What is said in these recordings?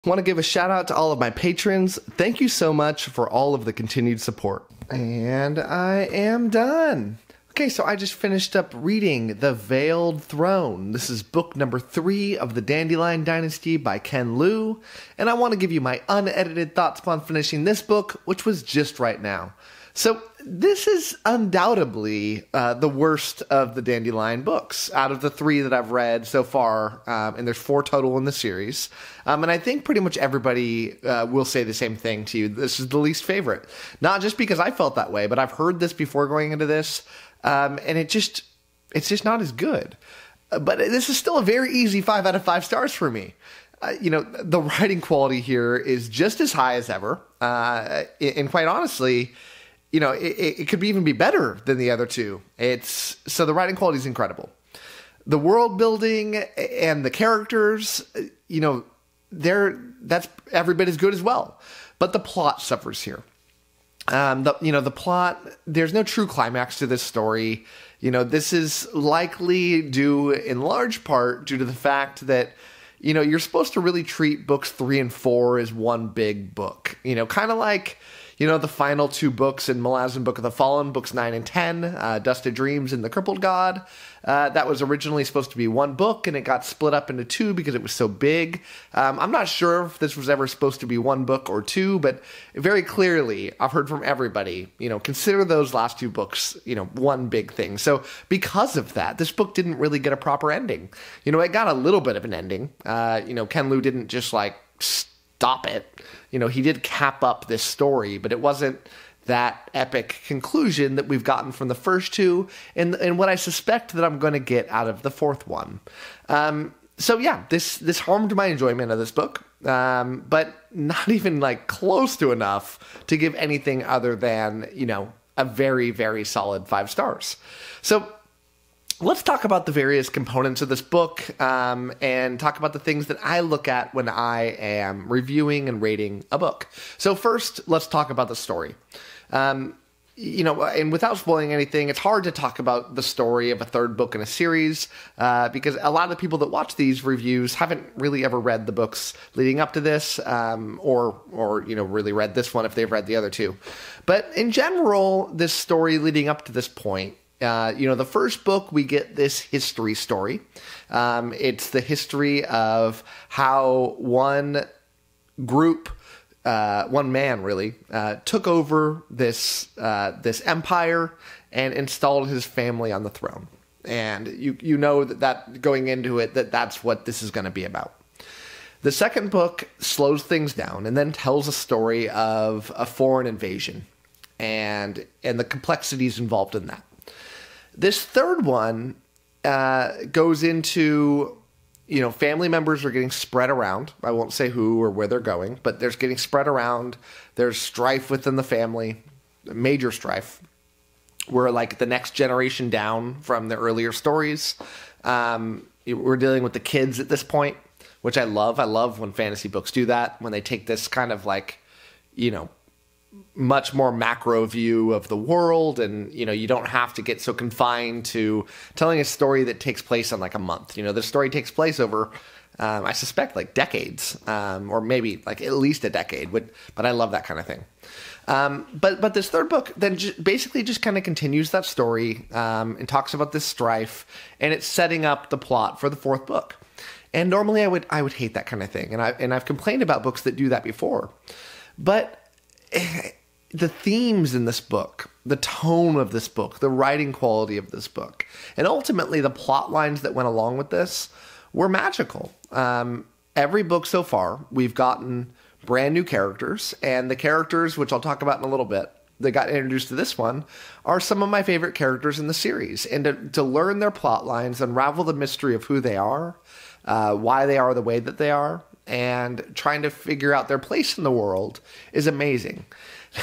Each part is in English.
I want to give a shout out to all of my patrons. Thank you so much for all of the continued support. And I am done. Okay, so I just finished up reading The Veiled Throne. This is book number 3 of the Dandelion Dynasty by Ken Liu, and I want to give you my unedited thoughts upon finishing this book, which was just right now. So this is undoubtedly the worst of the Dandelion books out of the 3 that I've read so far, and there's 4 total in the series. And I think pretty much everybody will say the same thing to you. This is the least favorite. Not just because I felt that way, but I've heard this before going into this, and it's just not as good. But this is still a very easy 5 out of 5 stars for me. The writing quality here is just as high as ever, and quite honestly, it could even be better than the other 2. So the writing quality is incredible. The world building and the characters, that's every bit as good as well. But the plot suffers here. The plot, there's no true climax to this story. This is likely due in large part due to the fact that, you're supposed to really treat books 3 and 4 as one big book. Kind of like, the final 2 books in Malazan Book of the Fallen, books 9 and 10, Dust of Dreams and The Crippled God. That was originally supposed to be one book, and it got split up into 2 because it was so big. I'm not sure if this was ever supposed to be one book or 2, but very clearly, I've heard from everybody, consider those last 2 books, one big thing. So because of that, this book didn't really get a proper ending. It got a little bit of an ending. Ken Liu didn't just, stop it. He did cap up this story, but it wasn't that epic conclusion that we've gotten from the first 2 and what I suspect that I'm going to get out of the 4th one. This harmed my enjoyment of this book, but not even close to enough to give anything other than, a very, very solid 5 stars. So let's talk about the various components of this book and talk about the things that I look at when I am reviewing and rating a book. So first, let's talk about the story. And without spoiling anything, it's hard to talk about the story of a 3rd book in a series because a lot of the people that watch these reviews haven't really ever read the books leading up to this or really read this one if they've read the other 2. But in general, this story leading up to this point, the first book, we get this history story. It's the history of how one group, one man really, took over this empire and installed his family on the throne. And you know that going into it, that's what this is going to be about. The second book slows things down and then tells a story of a foreign invasion and the complexities involved in that. This 3rd one goes into, family members are getting spread around. I won't say who or where they're going, but there's getting spread around. There's strife within the family, major strife. We're the next generation down from the earlier stories. We're dealing with the kids at this point, which I love. I love when fantasy books do that, when they take this kind of much more macro view of the world, and you don't have to get so confined to telling a story that takes place on a month. The story takes place over I suspect decades, or maybe at least a decade, but I love that kind of thing. But this 3rd book then basically just kind of continues that story and talks about this strife, and it's setting up the plot for the 4th book. And normally I would hate that kind of thing, and I've complained about books that do that before, but the themes in this book, the tone of this book, the writing quality of this book, and ultimately the plot lines that went along with this were magical. Every book so far, we've gotten brand new characters, and the characters, which I'll talk about in a little bit, that got introduced to this one, are some of my favorite characters in the series. And to learn their plot lines, unravel the mystery of who they are, why they are the way that they are, and trying to figure out their place in the world is amazing.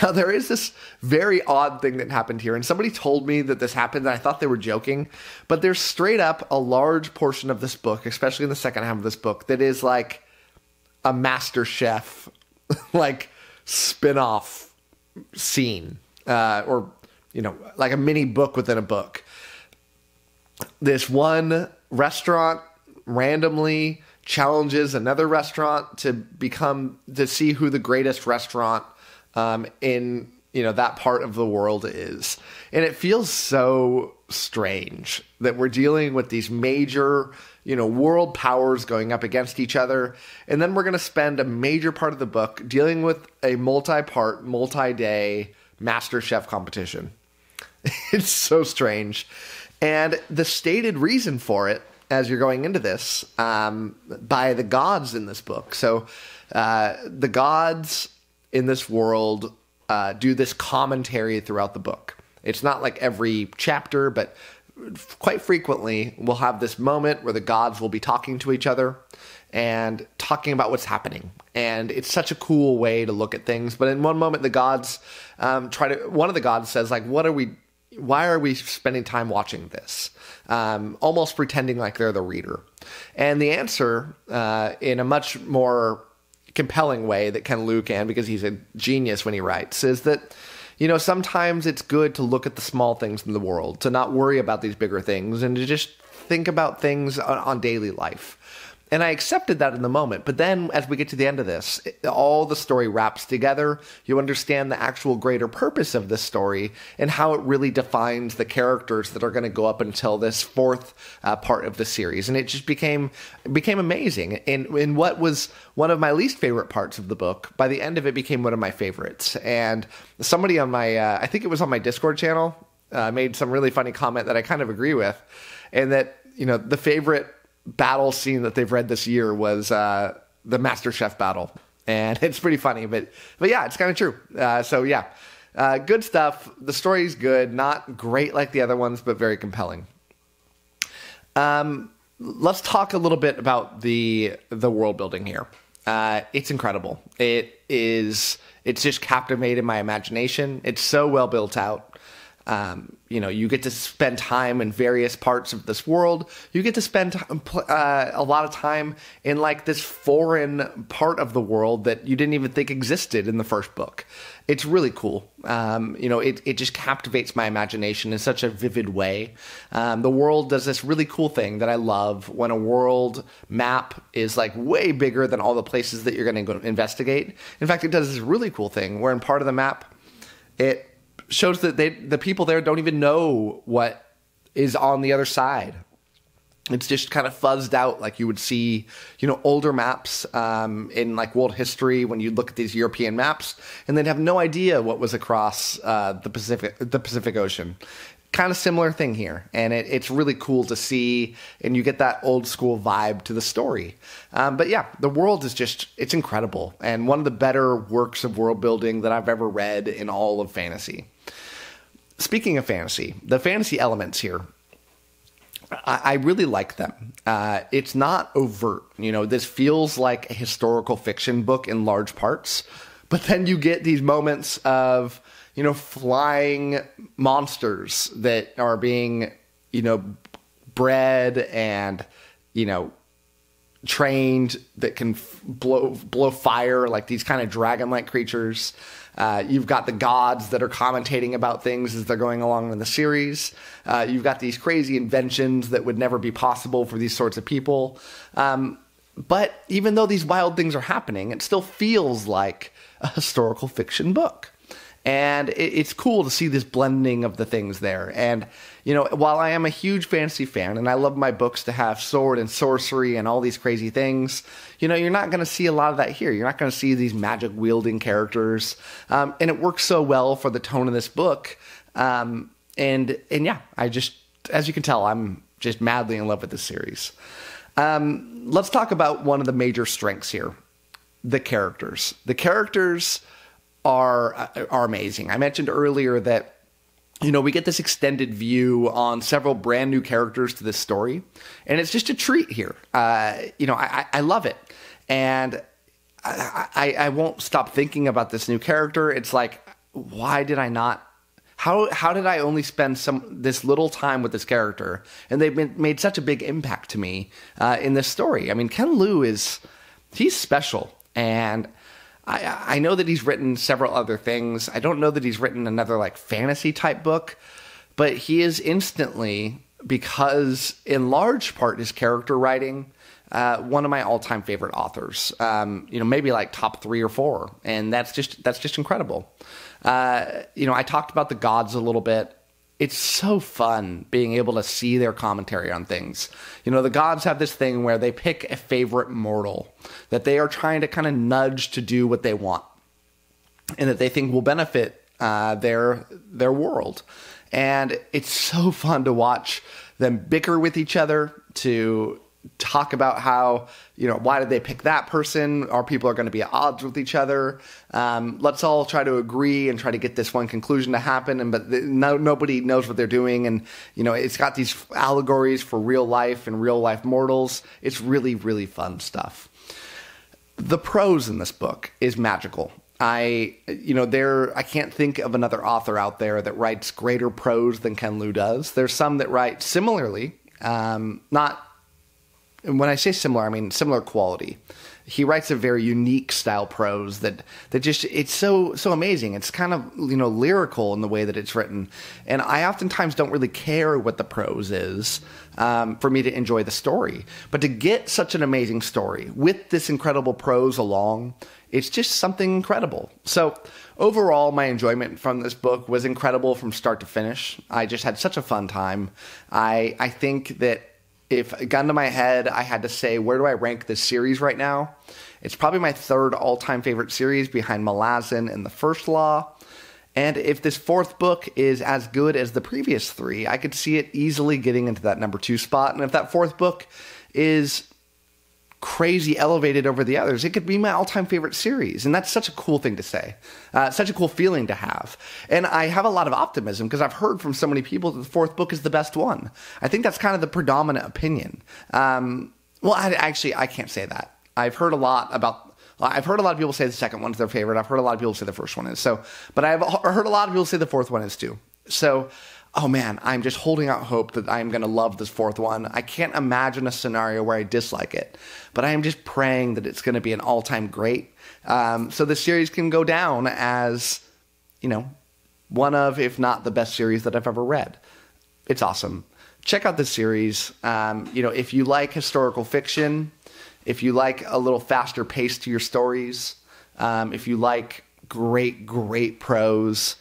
Now, there is this very odd thing that happened here, and somebody told me that this happened, and I thought they were joking, but there's straight up a large portion of this book, especially in the second half of this book, that is like a MasterChef, spin-off scene, or, like a mini book within a book. This one restaurant randomly challenges another restaurant to see who the greatest restaurant in that part of the world is. And it feels so strange that we're dealing with these major, world powers going up against each other. And then we're going to spend a major part of the book dealing with a multi-part, multi-day MasterChef competition. It's so strange. And the stated reason for it, as you're going into this, by the gods in this book. So the gods in this world do this commentary throughout the book. It's not like every chapter, but quite frequently we'll have this moment where the gods will be talking to each other and talking about what's happening. And it's such a cool way to look at things. But in one moment, the gods one of the gods says, like, why are we spending time watching this? Almost pretending like they're the reader. And the answer, in a much more compelling way that Ken Liu can, because he's a genius when he writes, is that, sometimes it's good to look at the small things in the world, to not worry about these bigger things, and to just think about things on daily life. And I accepted that in the moment. But then as we get to the end of this, all the story wraps together. You understand the actual greater purpose of this story and how it really defines the characters that are going to go up until this fourth part of the series. And it just became amazing. And in what was one of my least favorite parts of the book, by the end of it became one of my favorites. And somebody on my, I think it was on my Discord channel, made some really funny comment that I kind of agree with. And that, the favorite battle scene that they've read this year was the MasterChef battle, and it's pretty funny, but yeah, it's kind of true. So yeah, good stuff. The story's good, not great like the other ones, but very compelling. Let's talk a little bit about the world building here. It's incredible. It's just captivated my imagination. It's so well built out. You get to spend time in various parts of this world. You get to spend a lot of time in like this foreign part of the world that you didn't even think existed in the first book. It's really cool. It just captivates my imagination in such a vivid way. The world does this really cool thing that I love when a world map is like way bigger than all the places that you're going to go investigate. In fact, it does this really cool thing where in part of the map, it shows that the people there don't even know what is on the other side. It's just kind of fuzzed out like you would see, older maps in like world history when you look at these European maps, and they'd have no idea what was across the Pacific Ocean. Kind of similar thing here, and it's really cool to see, and you get that old school vibe to the story. But yeah, the world is it's incredible, and one of the better works of world building that I've ever read in all of fantasy. Speaking of fantasy, the fantasy elements here, I really like them. It's not overt. This feels like a historical fiction book in large parts, but then you get these moments of flying monsters that are being, bred and, trained that can blow fire, like these kind of dragon-like creatures. You've got the gods that are commentating about things as they're going along in the series. You've got these crazy inventions that would never be possible for these sorts of people. But even though these wild things are happening, it still feels like a historical fiction book. And it's cool to see this blending of the things there. And, while I am a huge fantasy fan and I love my books to have sword and sorcery and all these crazy things, you're not going to see a lot of that here. You're not going to see these magic wielding characters. And it works so well for the tone of this book. And yeah, as you can tell, I'm just madly in love with this series. Let's talk about one of the major strengths here, the characters. The characters are amazing. I mentioned earlier that, we get this extended view on several brand new characters to this story, and it's just a treat here. I love it. And I won't stop thinking about this new character. It's like, why did I not? How did I only spend this little time with this character? And they've made such a big impact to me in this story. I mean, Ken Liu he's special, and I know that he's written several other things. I don't know that he's written another like fantasy type book, but he is instantly, because in large part his character writing one of my all-time favorite authors. Maybe like top 3 or 4, and that's just incredible. I talked about the gods a little bit. It's so fun being able to see their commentary on things. The gods have this thing where they pick a favorite mortal that they are trying to kind of nudge to do what they want and that they think will benefit their world. And it's so fun to watch them bicker with each other, to talk about how, why did they pick that person? Our people are going to be at odds with each other. Let's all try to agree and try to get this one conclusion to happen. But nobody knows what they're doing. And, it's got these allegories for real life and real life mortals. It's really, really fun stuff. The prose in this book is magical. I can't think of another author out there that writes greater prose than Ken Liu does. There's some that write similarly, not. And when I say similar, I mean similar quality. He writes a very unique style prose that just, it's so amazing. It's kind of, lyrical in the way that it's written. And I oftentimes don't really care what the prose is for me to enjoy the story. But to get such an amazing story with this incredible prose along, it's just something incredible. So overall, my enjoyment from this book was incredible from start to finish. I just had such a fun time. I think that if a gun to my head, I had to say, where do I rank this series right now? It's probably my 3rd all-time favorite series behind Malazan and The First Law. And if this 4th book is as good as the previous 3, I could see it easily getting into that number 2 spot. And if that 4th book is crazy elevated over the others, it could be my all-time favorite series. And that's such a cool thing to say. Such a cool feeling to have. And I have a lot of optimism because I've heard from so many people that the 4th book is the best one. I think that's kind of the predominant opinion. I can't say that. I've heard a lot of people say the 2nd one's their favorite. I've heard a lot of people say the 1st one is. But I've heard a lot of people say the 4th one is too. So, oh man, I'm just holding out hope that I'm going to love this 4th one. I can't imagine a scenario where I dislike it, but I am just praying that it's going to be an all-time great. So the series can go down as, one of, if not the best series that I've ever read. It's awesome. Check out this series. If you like historical fiction, if you like a little faster pace to your stories, if you like great prose,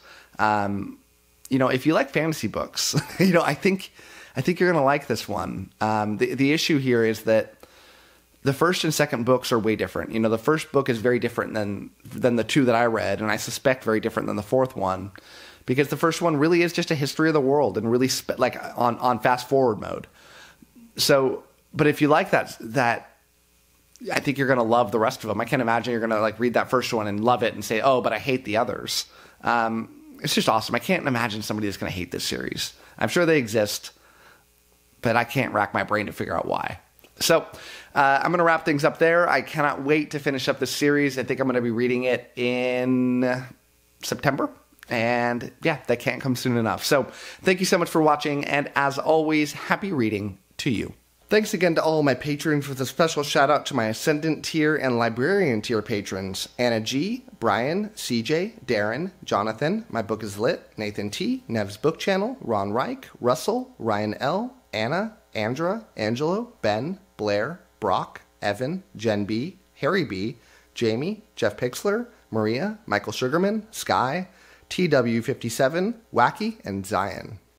if you like fantasy books, I think you're going to like this one. The issue here is that the 1st and 2nd books are way different. The 1st book is very different than the 2 that I read, and I suspect very different than the 4th one, because the 1st one really is just a history of the world and really on fast forward mode. So, but if you like that, I think you're going to love the rest of them. I can't imagine you're going to read that 1st one and love it and say, oh, but I hate the others. It's just awesome. I can't imagine somebody that's going to hate this series. I'm sure they exist, but I can't rack my brain to figure out why. So I'm going to wrap things up there. I cannot wait to finish up this series. I think I'm going to be reading it in September. And yeah, that can't come soon enough. So thank you so much for watching. And as always, happy reading to you. Thanks again to all my patrons, with a special shout out to my Ascendant tier and Librarian tier patrons: Anna G, Brian, CJ, Darren, Jonathan, My Book is Lit, Nathan T, Nev's Book Channel, Ron Reich, Russell, Ryan L, Anna, Andra, Angelo, Ben, Blair, Brock, Evan, Jen B, Harry B, Jamie, Jeff Pixler, Maria, Michael Sugarman, Sky, TW57, Wacky, and Zion.